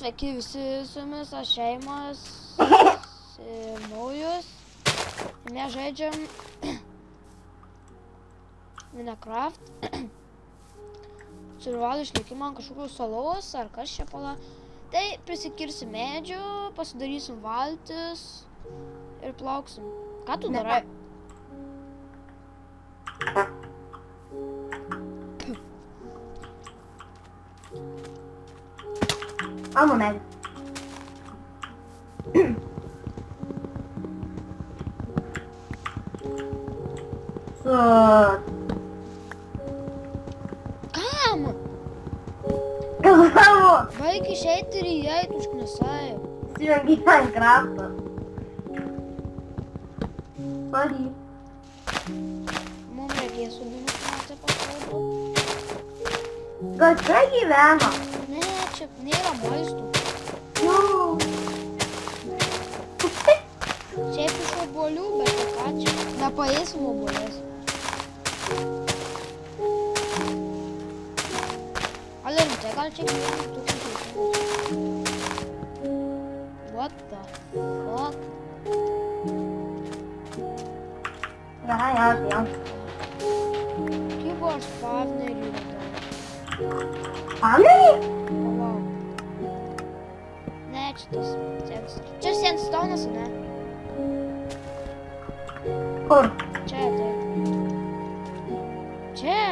sveiki visi su jumis, aš Šeimas, naujus. Mes žaidžiam Minecraft. Survival išlikimą ant kažkokių salos ar kas čia pala. Tai prisikirsim medžių, pasidarysim valtis ir plauksim. Ką tu darai? Amo medį. Su... Kam? Galvavo! Baik išeiti ir įeit užknisai. Įsijungi Minecraftą. Sorry. Mums reikės sudinti paslaugų. Gal čia gyvena? Ne, čia nėra maistų. Nu. Šiaip iš obuolių, bet tai ką čia? Nepaėsim obuolės. Ale rimtai, gal čia gyvena 1000. What the fuck? Gerai, atėjau. Kaip aš partnerių radau? Panai? Palauk. Ne, čia tas sandstone'as. Čia sandstone'as, ne? Kur? Čia, tai. Čia.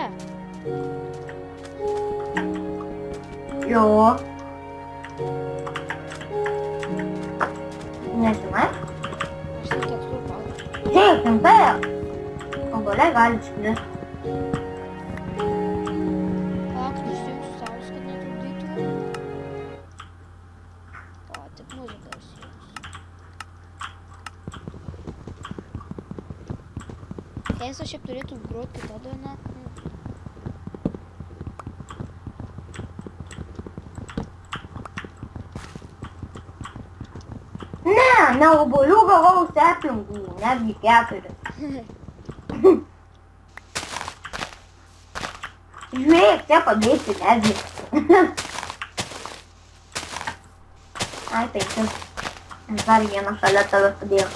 Jo. Nežinai? Aš tai tekstų palauksiu. Žiūrėk, rimtai. Obuoliai gali iškristi. Palauk, išjungsiu saulės, kad netrukdytų. O, tik muziką įsijungsiu. Keista šiaip turėtų groti kitą dainą. Ne obuolių gavau sepingų, netgi 4. Žiūrėk, čia padėti netgi. Ai, 5. Dar vieną šalia tave padėjau.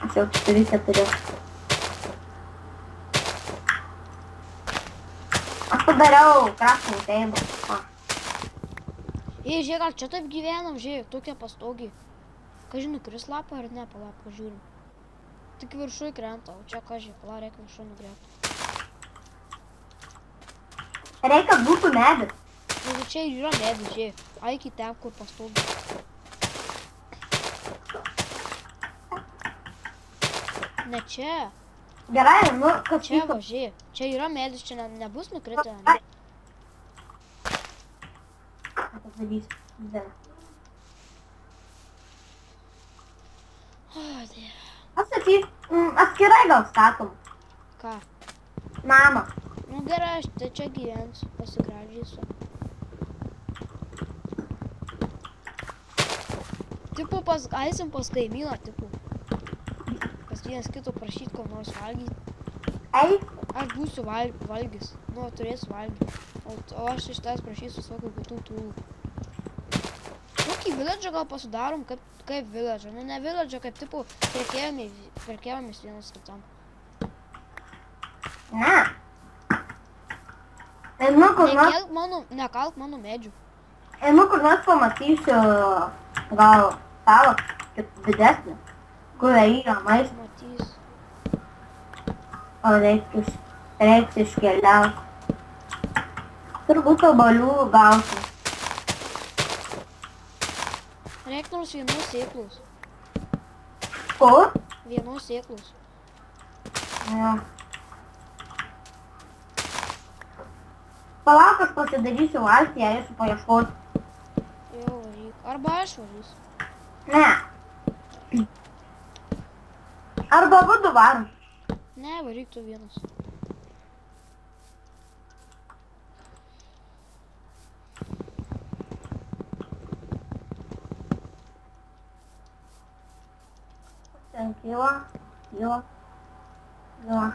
Aš jau 4. Aš padariau crafting table. Ei, žiūrėk, gal čia taip gyvenam, žiūrėk, tokia pastogi. Ką žinai, kris lapą ar ne, palauk, pažiūrim. Tik viršui krenta, o čia ką žiūrėk, palauk, reikia viršui nugrėbti. Reikia, kad būtų medis. Nu, čia ir yra medis, žiūrėk, aiki ten, kur pastogi. Ne čia. Gerai, nu, kas Čia va, žiūrėk, čia yra medis, čia nebus nukritę, ne? Padarysiu. Didelę. O, dieve. Aš sakys, atskirai gal statom. Ką? Namą. Nu gerai, aš tai čia gyvensiu, pasigražysiu. Tipo, eisim pas kaimyną, tipo. Pas vienas kito prašyt, ko nors valgyti. Ei, Aš būsiu valgys. Nu, turėsiu valgyti. O aš iš tavęs prašysiu visokių kitų tūlų. Kokį village'ą gal pasidarom, kaip village'ą. Nu, ne village'ą, kaip tipo perkėjomės vienas kitam. ne. Einu kur nors, Nekalk mano medžių. Pamatysiu gal salą didesnį, kuria yra maistas, Matys. o reiks iškeliauti. Turbūt obuolių gausiu. Reik nors vienos sėklos. Kur? Vienos sėklos. Jo. Palauk, aš pasidarysiu valtį, ją eisiu paieškoti. Jo, varyk. Arba aš varysiu. Ne. Arba abudu varom. Ne, varyk tu vienas. Ten kyla. Va.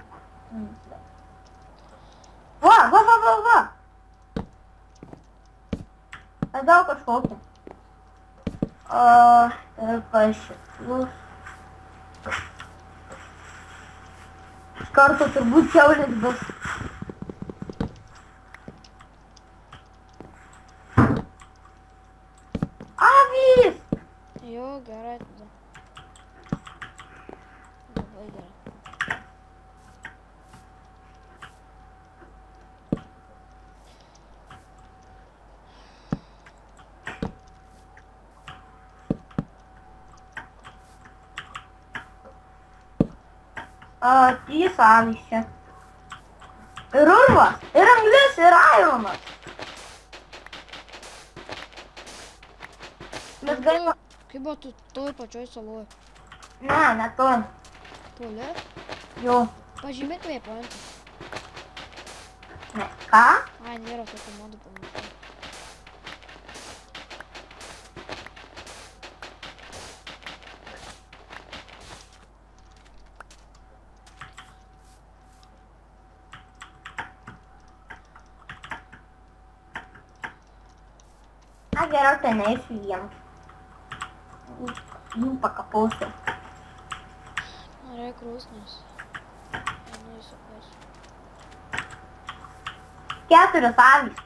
Radau kažkokį. Ir kas šitus. Iš karto turbūt kiaulės bus. Avys! Jo, gerai tada. Labai gerai. Trys avys čia. Ir urvas, ir anglis, ir aironas. Mes galime... Kaip buvo tu toj pačioj saloj? Ne to. Toli? Jo. Pažymėk waypointą. Ne. Ką? Ai, nėra tokio modo pamiršau. Na geriau ten eisiu jiems. Jų pakapausiu. Norėjau krūsnis. Neįsiu kas. 4 avys.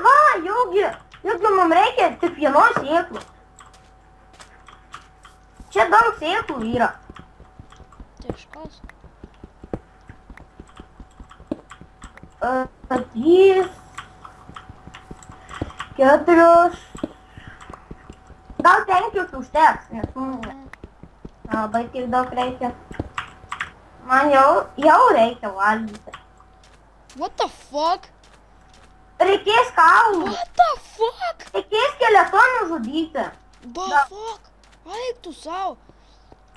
Va, jaugi mums reikia tik vienos sėklų. Čia daug sėklų yra. Tai iš kas? 3, 4, gal 5 užteks, nes mums labai tik daug reikia. Man jau reikia valgyti. What the fuck? Reikės kaulų, What the fuck? reikės skeletonų žudyti. The fuck? Eik tu savo.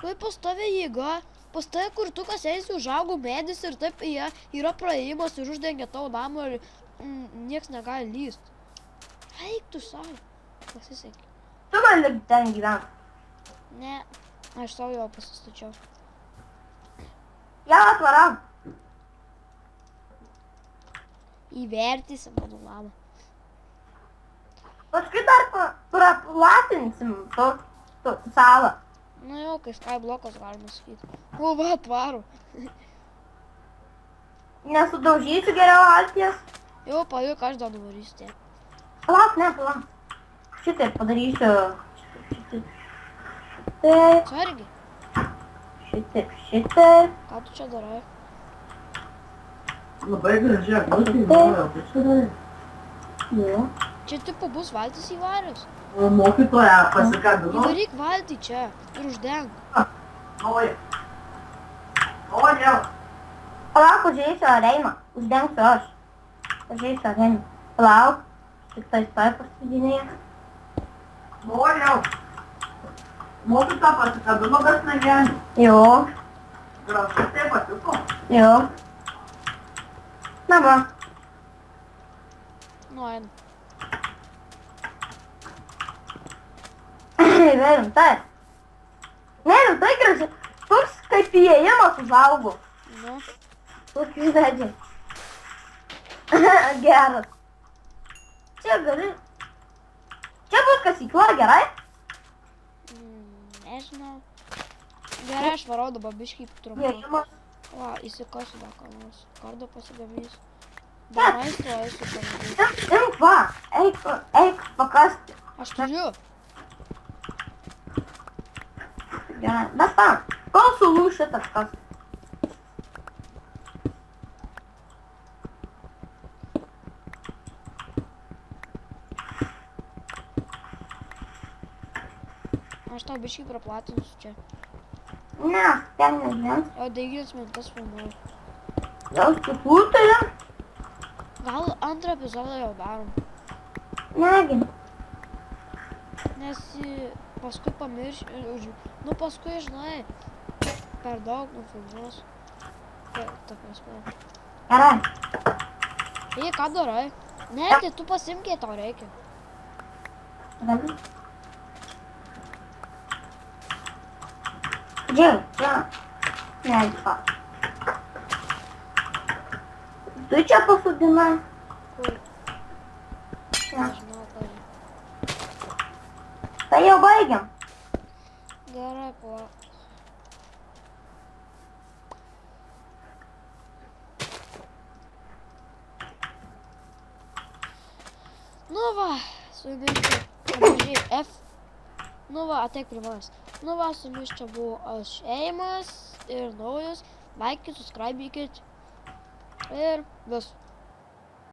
Kai pas tave jėga, pas tave kurtukas eisi užaugo medis ir taip yra praėjimas ir uždengia tau namą ir nieks negali lyst. Eik tu savo. Pasisekė. Tu gali ten gyventi. Ne, aš savo jau pasistačiau. Jau atvaram. Įvertysi mano namą. Paskui dar praplatinsim salą. Nu jau, kai skyblokas galima sakyti. O, va, atvaro. Nesudaužysiu geriau alties. Jau, palik, aš dar nuvarysiu tiek. Palauk. Šitaip padarysiu. Šitaip. Sargi, Šitaip. ką tu čia darai? Labai gražiai, klausiai, noriu, tai čia darai. Jo. Čia tipo bus valtis įvarius. O mokytoja pasikabino. Įvaryk valtį čia ir uždeng. Nauja. Nauja. Palauk, užėsiu areimą. Uždengsiu aš. Užėsiu areimą. Palauk. Šitai pasidinėje. Nauja. Mokytoja pasikabino, bet negeni. Jo. Gražu, tai patiko. Jo. Na va. Nu, eina. Rimtai. Ne, rimtai gražiai. Toks kaip įėjimas užaugo. Nu, Tokius vedžiai. Geras. Čia gali. Čia bus kasykla, gerai? nežinau. Gerai, aš varau dabar biškį trumpai. Įėjimas. Va, įsikosiu dar ką nors. Kardo pasigaminsiu. Dar maisto eisiu panaudoti. Imk va. Eik pakasti. Aš turiu. Gerai. Mes tam. Kol sulūš šitas kas. Aš tau biškį praplatinsiu čia. Ne, ten nežinau. Jau 9 minutės filmuoju. Jau supūtėlė. Gal antrą epizodą jau darom. Negi. Nes paskui pamiršiu. Nu paskui, žinai, per daug nufilmuosiu. Ta prasme. Gerai. Ei, ką darai? Ne, tai tu pasimk, jei tau reikia. Gali. Džiai, čia. Medžipa. Tu čia pasodinai? Kur? Čia. Nežinau, ką. Tai jau baigiam. Gerai, pala. Nu va, su jumis čia pamažiai F. Nu va, ateik prie manęs. Nu va, su jumis čia buvo aš Eimas ir naujas. Laikykit, subscribe'ykit. Ir vis.